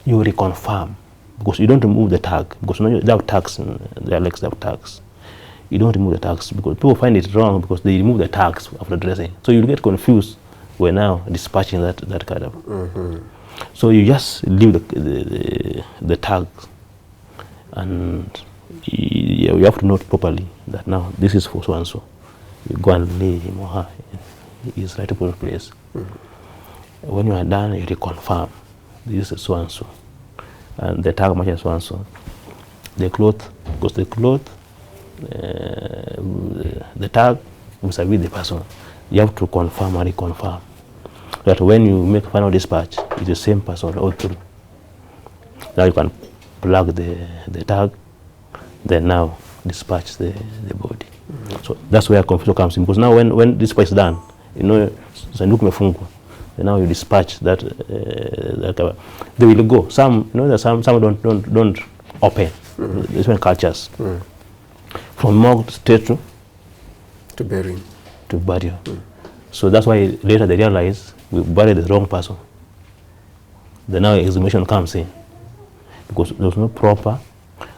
you reconfirm, because you don't remove the tag, because they have tags, their legs have tags. You don't remove the tags because people find it wrong because they remove the tags after dressing. So you get confused when now dispatching that kind of. So you just leave the tags, and you have to note properly that now this is for so and so. You go and lay him or her in his rightful place. When you are done, you reconfirm this is so and so, and the tag matches so and so. The cloth, because the cloth, the tag must be the person. You have to confirm and reconfirm that when you make final dispatch, it's the same person all through. Now you can plug the tag, then now dispatch the body. So that's where confusion comes in, because now when dispatch is done, you know, sanduku imefungwa, then now you dispatch that they will go. Some, you know, that some don't open. Different cultures. From morgue straight to burial. So that's why later they realize we buried the wrong person. Then now exhumation comes in, because there's no proper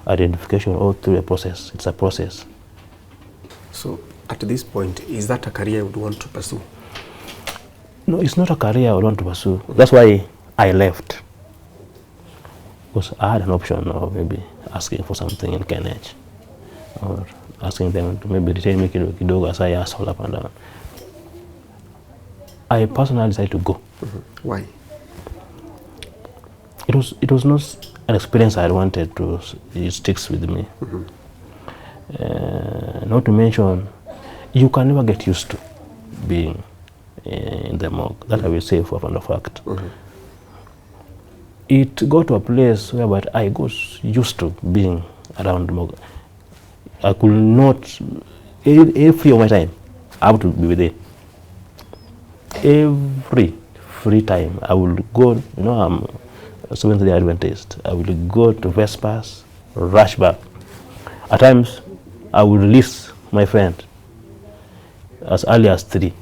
identification all through a process. It's a process. So at this point, is that a career you would want to pursue? No, it's not a career I would want to pursue. That's why I left. Because I had an option of maybe asking for something in KNH, or asking them to maybe retain me kidogo as I hustle up and down. I personally decided to go. Why? It was not an experience I wanted to. It sticks with me. Not to mention, you can never get used to being in the morgue. That I will say for a fact. It got to a place where I got used to being around the morgue. I could not, every of my time, I have to be with it. Every free time, I will go, you know, I'm a Seventh-day Adventist. I will go to Vespers, rush back. At times, I will release my friend as early as 3.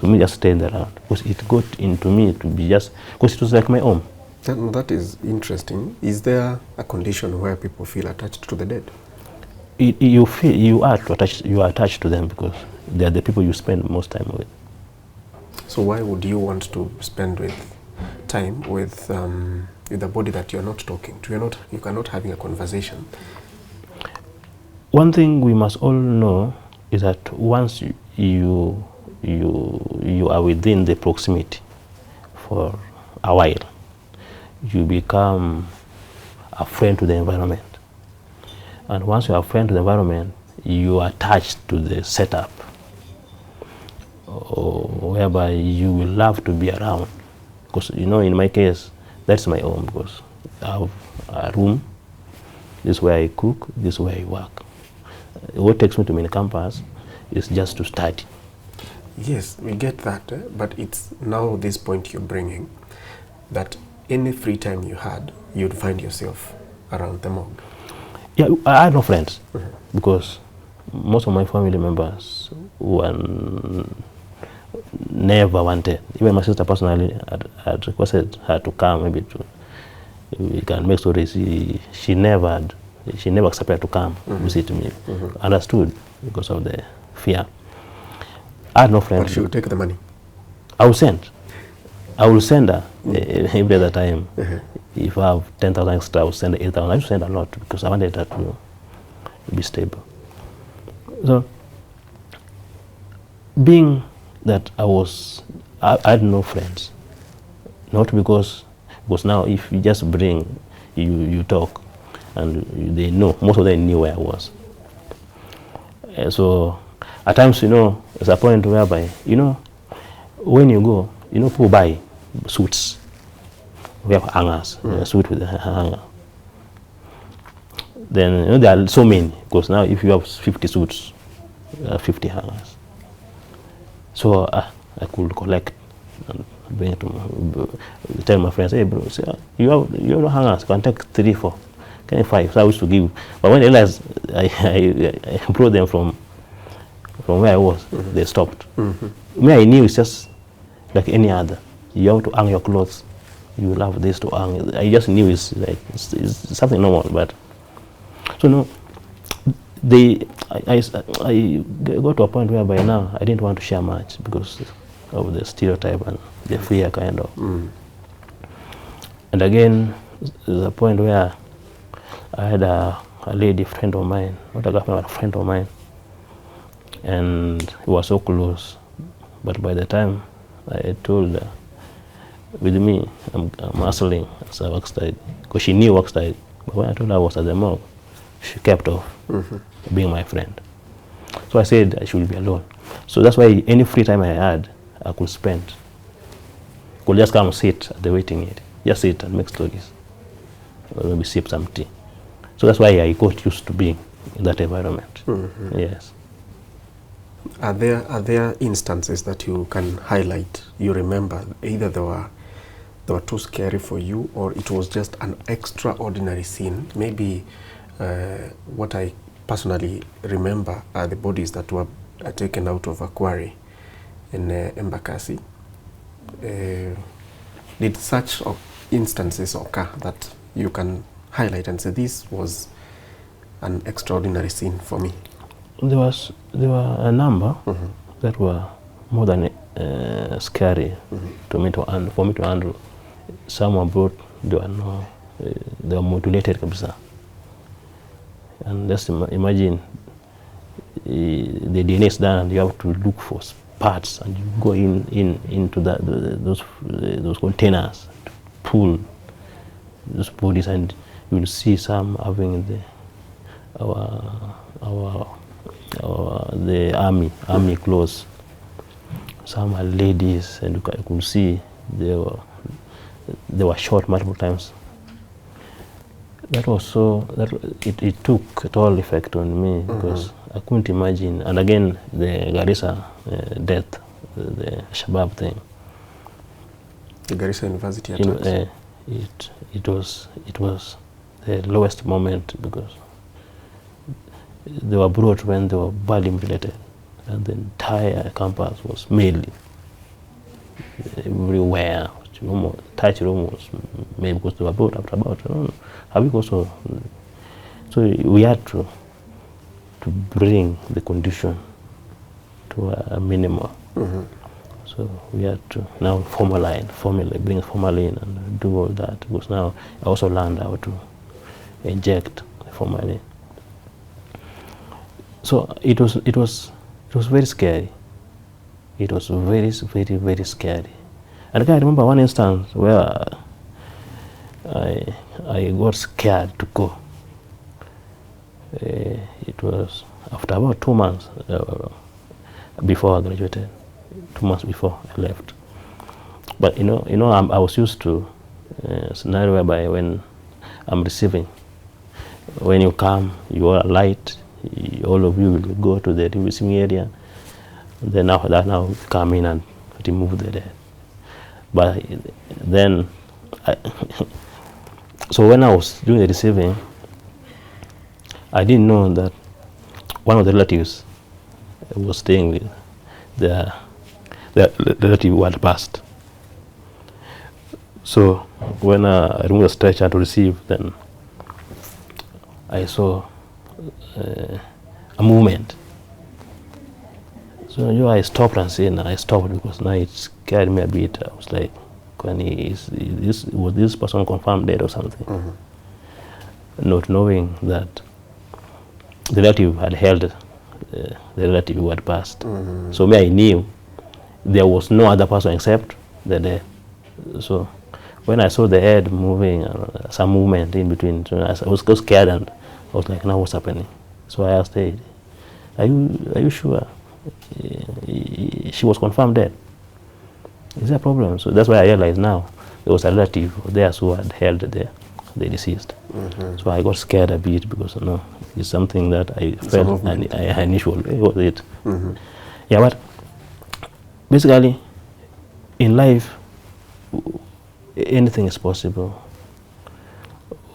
To me, just staying around, because it got into me to be just, because it was like my home. That is interesting. Is there a condition where people feel attached to the dead? You feel you are attached to them because they are the people you spend most time with. So why would you want to spend time with a body that you're not talking to? You cannot having a conversation. One thing we must all know is that once you are within the proximity for a while, you become a friend to the environment. And once you are a friend to the environment, you are attached to the setup, whereby you will love to be around. Because, you know, in my case, that's my home, because I have a room, this is where I cook, this is where I work. What takes me to main campus is just to study. Yes, we get that, but it's now this point you're bringing, that any free time you had, you'd find yourself around the morgue. Yeah, I had no friends because most of my family members were never wanted. Even my sister personally had requested her to come, maybe we can make stories. She never accepted to come visit me. Understood because of the fear. I had no friends. But she would take the money. I will send her every other time. If I have 10,000 extra, I will send 8,000. I will send a lot because I wanted her to be stable. So, being that I had no friends, not because now if you just bring, you talk, and they know, most of them knew where I was. So, at times, there's a point whereby, when you go, people buy suits. We have hangers, a suit with a hanger. Then there are so many, because now if you have 50 suits, 50 hangers. So I could collect and bring it to tell my friends, hey bro, you have no hangers, can take 3, 4, can you 5? So I used to give. But when I realized I brought them from where I was, they stopped. Me, I knew it's just like any other. You have to hang your clothes. You will have this to hang. I just knew it's something normal. But so no, I got to a point where by now I didn't want to share much because of the stereotype and the fear kind of. And again, there's a point where I had a lady friend of mine, not a girlfriend, but a friend of mine, and we were so close. But by the time I told her, with me, I'm hustling as a work study, because she knew work study. But when I told her I was at the morgue, she kept off being my friend. So I said I should be alone. So that's why any free time I had, I could spend. Could just come sit at the waiting area, just sit and make stories, or maybe sip some tea. So that's why I got used to being in that environment. Yes. Are there instances that you can highlight? You remember either they were too scary for you, or it was just an extraordinary scene. Maybe what I personally remember are the bodies that were taken out of a quarry in Embakasi. Did such instances occur that you can highlight and say this was an extraordinary scene for me? There were a number that were more than scary for me to handle. Some were brought, they were mutilated kabisa. And just imagine the DNA is done, and you have to look for parts, and you go into those containers to pull those bodies, and you will see some having the army clothes. Some are ladies, and you could see they were shot multiple times. That was so that it took a total effect on me because I couldn't imagine. And again, the Garissa death, the Shabab thing. The Garissa University attacks. It was the lowest moment because they were brought when they were badly mutilated, and the entire campus was male everywhere. Touch room was made because they were brought after about a week or so. So we had to bring the condition to a minimum. So we had to now bring formalin and do all that, because now I also learned how to inject formalin. So it was very scary. It was very, very, very scary. And I remember one instance where I got scared to go. It was after about 2 months before I graduated, 2 months before I left. But I was used to a scenario whereby when I'm receiving, when you come, you are light, all of you will go to the receiving area, Then after that, now come in and remove the dead. But then, so when I was doing the receiving, I didn't know that one of the relatives was staying with the relative who had passed. So when I removed the stretcher to receive, then I saw a movement. So I stopped and said, I stopped because now it scared me a bit. I was like, was this person confirmed dead or something? Not knowing that the relative had held the relative who had passed. So me, I knew there was no other person except the dead. So when I saw the head moving, some movement in between, so I was scared and I was like, now what's happening? So I asked her, are you sure? She was confirmed dead. Is there a problem? So that's why I realized now there was a relative there who had held the deceased. So I got scared a bit because it's something that I felt I initially was it. Yeah, but basically in life anything is possible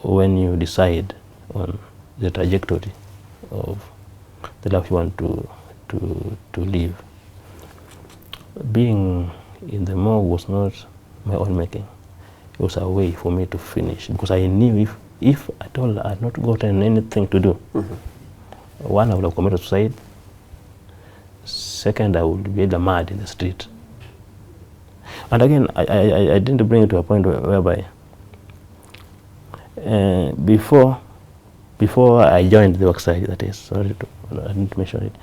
when you decide on the trajectory of the life you want to live. Being in the morgue was not my own making. It was a way for me to finish because I knew if at all I had not gotten anything to do, one, I would have committed suicide. Second, I would be mad in the street. And again, I didn't bring it to a point whereby before I joined the worksite, that is, sorry, I didn't mention it,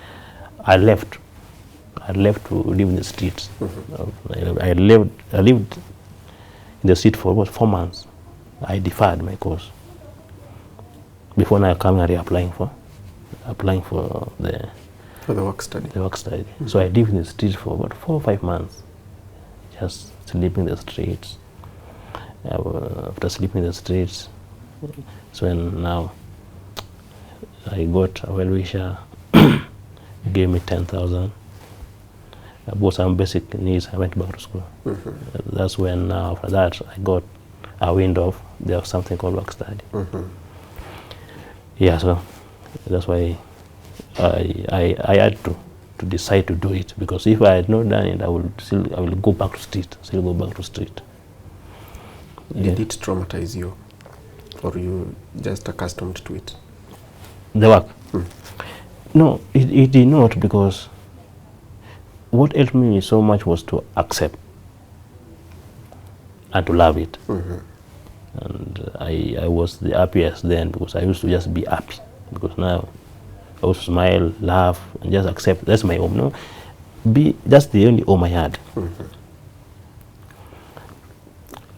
I left to live in the streets. I lived in the street for about 4 months. I deferred my course before now coming and reapplying for the work study. So I lived in the streets for about 4 or 5 months, just sleeping in the streets. After sleeping in the streets, so when now I got a well-wisher, gave me 10,000. I bought some basic needs. I went back to school. That's when after that I got a wind of there was something called work study. Yeah, so that's why I had to decide to do it, because if I had not done it, I will go back to street. Did it traumatize you, or you just accustomed to it? The work? No, it did not, because what helped me so much was to accept and to love it. And I was the happiest then, because I used to just be happy, because now I would smile, laugh, and just accept that's my home. No, that's the only home I had.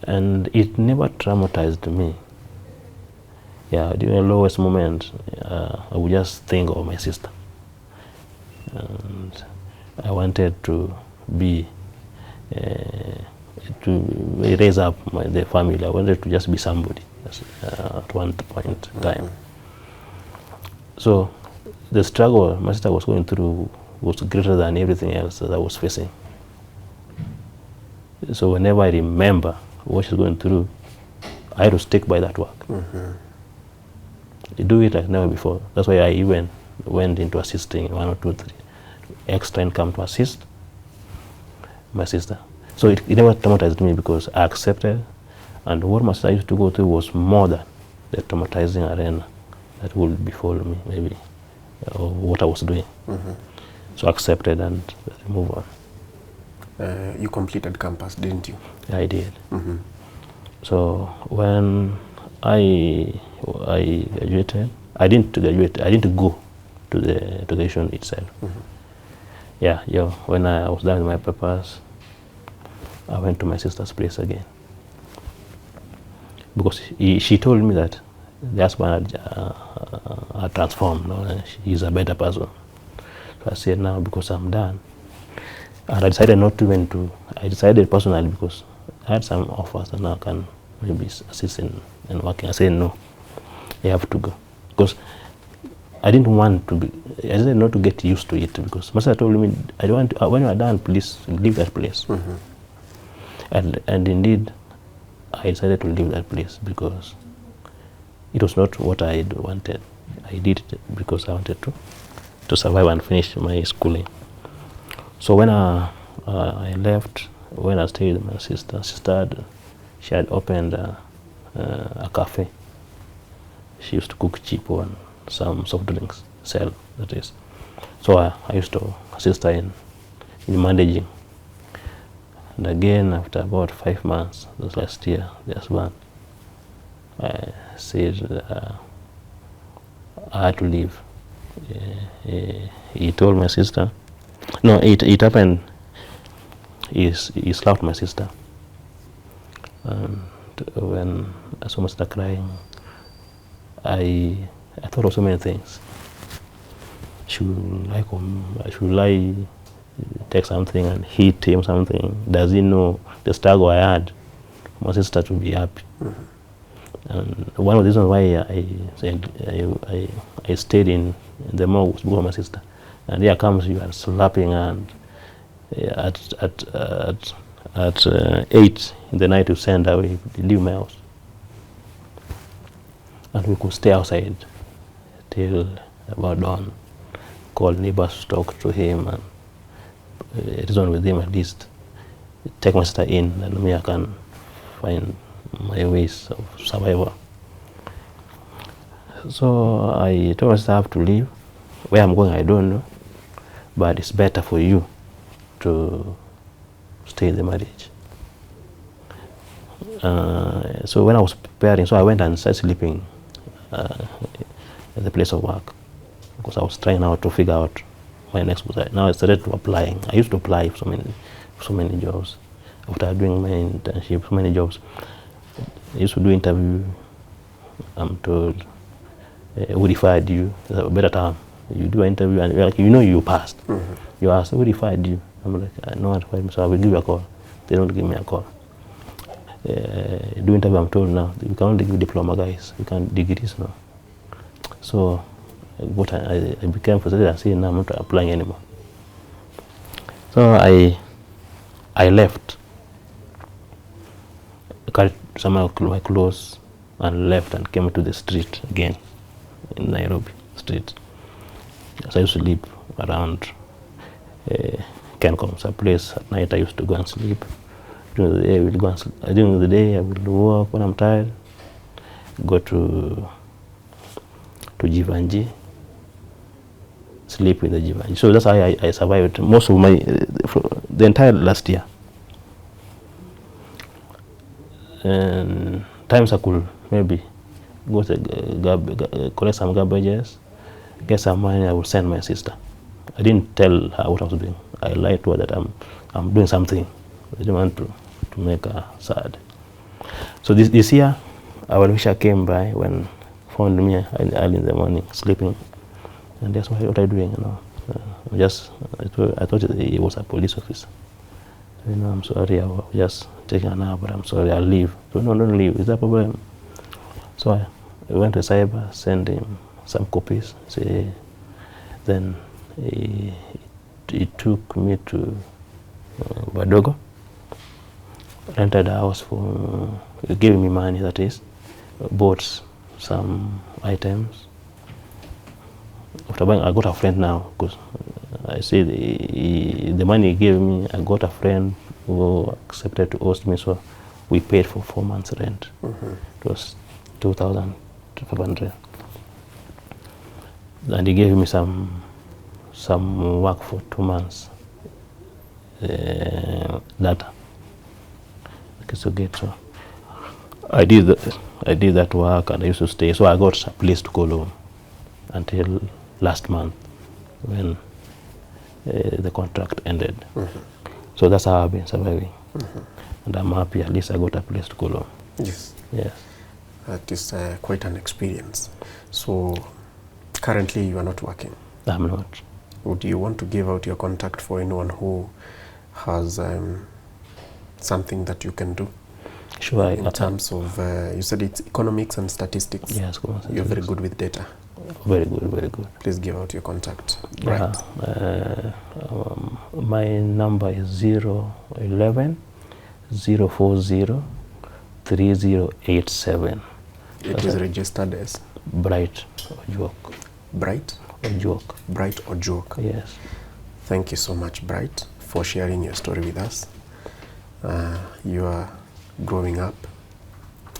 And it never traumatized me. Yeah, during the lowest moment, I would just think of my sister. And I wanted to raise up the family. I wanted to just be somebody at one point in time. So the struggle my sister was going through was greater than everything else that I was facing. So whenever I remember what she's going through, I had to stick by that work. Do it like never before. That's why I even went into assisting 1 or 2, 3 extra income to assist my sister. So it never traumatized me, because I accepted, and what my sister used to go through was more than the traumatizing arena that would befall me, maybe, or what I was doing. So I accepted and move on. You completed campus, didn't you? I did. So when I graduated, I didn't graduate. I didn't go to the education itself. When I was done with my papers, I went to my sister's place again, because she told me that the husband had transformed. He's a better person. So I said, now because I'm done, and I decided not to even to. I decided personally, because I had some offers and I can maybe assist in working. I said no, you have to go, because I didn't want to be, I decided not to get used to it, because my sister told me, I don't want to, when you are done, please leave that place. And indeed, I decided to leave that place because it was not what I wanted. I did it because I wanted to survive and finish my schooling. So when I left, when I stayed with my sister, she had opened a cafe. She used to cook cheap and some soft drinks, sell, that is. So I used to assist her in managing. And again, after about 5 months, that was last year, the husband, I said I had to leave. He told my sister, no, it happened, he slapped my sister. And when I saw my sister crying, I thought of so many things. Should I take something and hit him something? Does he know the struggle I had for my sister to be happy? And one of the reasons why I stayed in the morgue was because of my sister. And here comes you and slapping, and at 8 in the night to send her away, leave my house. And we could stay outside till about dawn, call neighbors, talk to him, and reason with him, at least take my sister in, and me I can find my ways of survival. So I told my sister I have to leave. Where I'm going I don't know, but it's better for you to stay in the marriage. So when I was preparing, so I went and started sleeping at the place of work, because I was trying now to figure out my next move. Now I started applying. I used to apply for so many jobs. After doing my internship, so many jobs, I used to do interview. I'm told, who referred you? There's a better term. You do an interview and you're like, you know you passed. You ask, who referred you? I'm like, I know what referred me, so I will give you a call. They don't give me a call. Do interview, I'm told now, you can only give diploma guys, you can't degrees now. So what I became frustrated and said, no, I'm not applying anymore. So I left, carried some of my clothes and left and came to the street again in Nairobi street. So I used to live around Kencom, a place. At night I used to go and sleep. During the day I will go and sleep. During the day I will work. When I'm tired, go to Jivanji, sleep with the Jivanji. So that's how I survived most of the entire last year. And times I could maybe go to collect some garbages, get some money, I would send my sister. I didn't tell her what I was doing. I lied to her that I'm doing something. I didn't want to make her sad. So this year, our wisher came by when found me early in the morning sleeping, and that's what I'm doing. You know, I thought he was a police officer. You know, I'm sorry, I was just taking a nap, but I'm sorry, I'll leave. So no, don't leave. Is that a problem? So I went to cyber, sent him some copies. Then he took me to Badogo, rented a house gave me money, that is, bought some items. After buying, I got a friend now, because I said the money he gave me, I got a friend who accepted to host me, so we paid for 4 months rent. It was 2,500. And he gave me some work for 2 months, data. So I did that work, and I used to stay. So I got a place to call home until last month when the contract ended. So that's how I've been surviving. And I'm happy, at least I got a place to call home. Yes. Yes. That is quite an experience. So currently you are not working? I'm not. Would you want to give out your contact for anyone who has something that you can do? Sure. in terms of, you said it's economics and statistics. Yes, You're very good with data. Very good, very good. Please give out your contact. Yeah. My number is 011 040 3087. It is registered as Bright Ojuok. Bright? Ojuok. Bright Ojuok. Yes. Thank you so much, Bright, for sharing your story with us. You are growing up,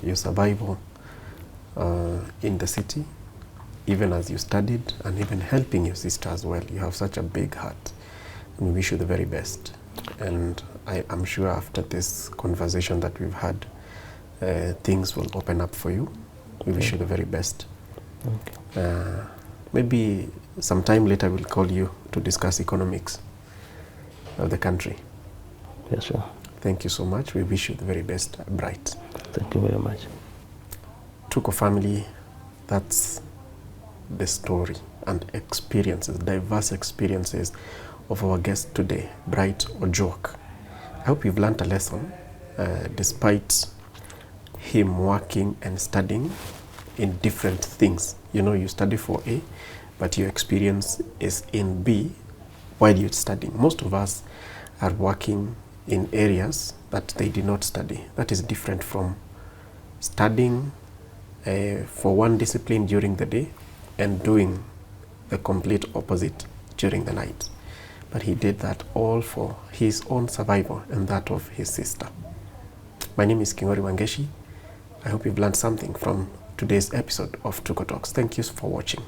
your survival in the city, even as you studied, and even helping your sister as well. You have such a big heart. We wish you the very best. And I am sure after this conversation that we've had, things will open up for you. We wish you the very best. Okay. Maybe sometime later we'll call you to discuss economics of the country. Yes, sir. Thank you so much. We wish you the very best, Bright. Thank you very much. Tuko family, that's the story and experiences, diverse experiences of our guest today, Bright Ojuok. I hope you've learned a lesson, despite him working and studying in different things. You know, you study for A, but your experience is in B while you're studying. Most of us are working in areas that they did not study. That is different from studying for one discipline during the day and doing the complete opposite during the night. But he did that all for his own survival and that of his sister. My name is Kingori Wangeshi. I hope you've learned something from today's episode of Tuko Talks. Thank you for watching.